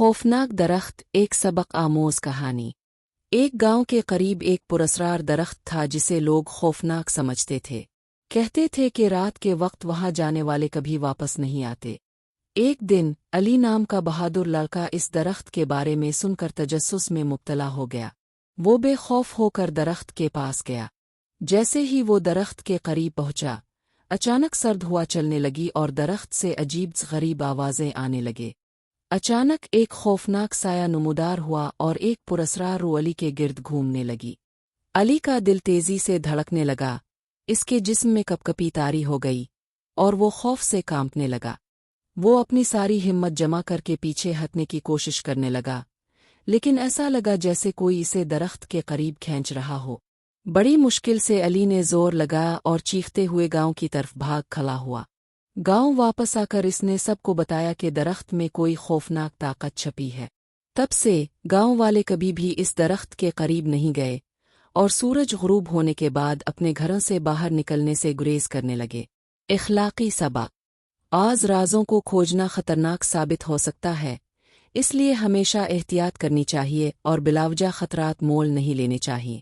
खौफनाक दरख्त एक सबक आमोज कहानी। एक गांव के करीब एक पुरस्रार दरख्त था जिसे लोग खौफनाक समझते थे। कहते थे कि रात के वक्त वहां जाने वाले कभी वापस नहीं आते। एक दिन अली नाम का बहादुर लड़का इस दरख्त के बारे में सुनकर तजस्सुस में मुब्तला हो गया। वो बेखौफ होकर दरख्त के पास गया। जैसे ही वो दरख्त के करीब पहुंचा, अचानक सर्द हवा चलने लगी और दरख्त से अजीब गरीब आवाजें आने लगे। अचानक एक खौफनाक साया नमूदार हुआ और एक पुरस्रार रूह अली के गिर्द घूमने लगी। अली का दिल तेजी से धड़कने लगा, इसके जिस्म में कपकपी तारी हो गई और वो खौफ से कांपने लगा। वो अपनी सारी हिम्मत जमा करके पीछे हटने की कोशिश करने लगा, लेकिन ऐसा लगा जैसे कोई इसे दरख्त के करीब खींच रहा हो। बड़ी मुश्किल से अली ने जोर लगाया और चीखते हुए गांव की तरफ भाग खड़ा हुआ। गांव वापस आकर इसने सबको बताया कि दरख्त में कोई खौफनाक ताकत छपी है। तब से गांव वाले कभी भी इस दरख्त के करीब नहीं गए और सूरज गुरूब होने के बाद अपने घरों से बाहर निकलने से गुरेज करने लगे। इखलाकी सबक। आज राज़ों को खोजना खतरनाक साबित हो सकता है, इसलिए हमेशा एहतियात करनी चाहिए और बिलावजा खतरात मोल नहीं लेने चाहिए।